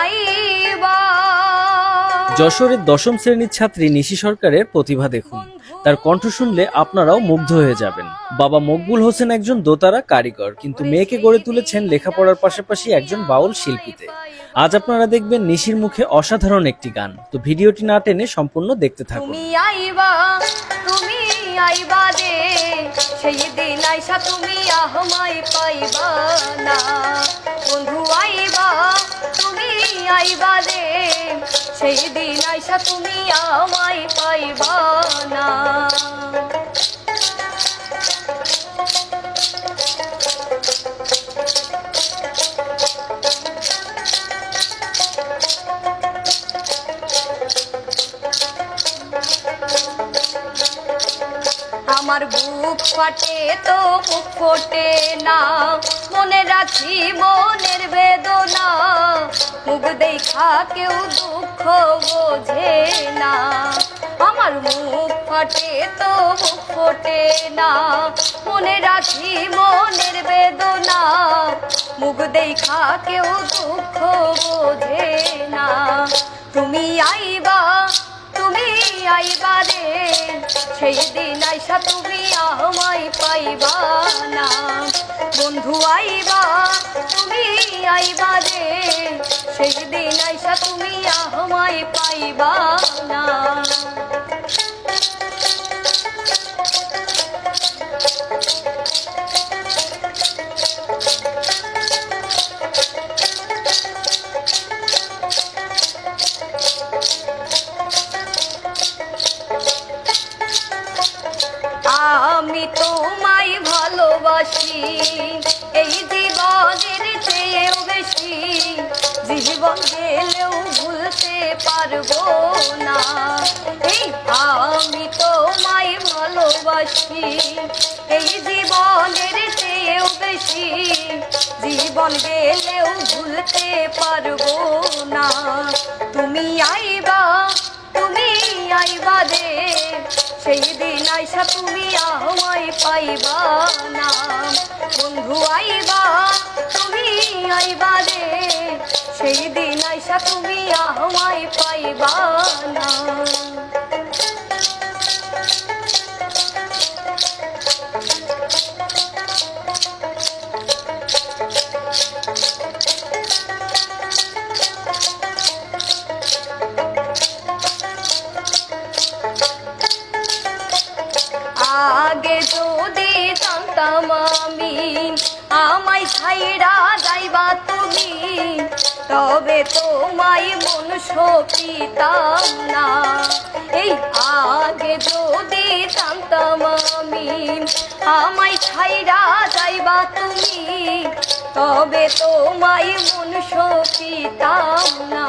আইবা। যশোরের দশম শ্রেণীর ছাত্রী নিশি সরকারের প্রতিভা দেখুন। তার কণ্ঠ শুনলে আপনারাও মুগ্ধ হয়ে যাবেন। বাবা মকবুল হোসেন একজন দোতারা কারিগর, কিন্তু মেয়েকে গড়ে তুলেছেন লেখাপড়ার পাশাপাশি একজন বাউল শিল্পীতে। আজ আপনারা দেখবেন নিশির মুখে অসাধারণ একটি গান। তো ভিডিওটি না টেনে সম্পূর্ণ দেখতে থাকুন। তুমি আইবা, তুমি আইবা রে, সেই দিন আইসা তুমি আমায় পাইবা না। বন্ধু আইবা, তুমি আইবা রে, সেই দিন আইসা তুমি আমায় পাইবা না। আমার বুক ফাটে তো বুক ফোটে না, মনে রাখি মনের বেদনা। মুখ দেখা কেউ দুঃখ বোঝে না। আমার মুখ ফাটে তো বুক ফোটে না, মনে রাখি মনের বেদনা। মুখ দেখা কেউ দুঃখ বোঝে না। তুমি আইবা, তুমি আইবা রে, সেই দিন আইসা তুমি আমায় পাইবা না। বন্ধু আইবা, তুমি আইবা রে, সেই দিন আইসা তুমি আমায় পাইবা না। আমি তোমায় ভালোবাসি, এই জীবনের চেয়েও বেশি। জীবন গেলেও ভুলতে পারবো না। এই আমি তোমায় ভালোবাসি, এই জীবনের চেয়েও বেশি। জীবন গেলেও ভুলতে পারবো না। তুমি আইবা, তুমি আইবা রে, সেই দিন আইসা তুমি আমায় পাইবা না। বন্ধু আইবা, তুমি আইবা রে, সেই দিন আইসা তুমি আমায় পাইবা না। আগে যদি জানতাম আমি আমায় ছাইরা যাইবা তুমি, তবে তোমায় মন সপিতাম না। এই আগে যদি জানতাম আমি আমায় ছাইরা যাইবা তুমি, তবে তোমায় মন সপিতাম না।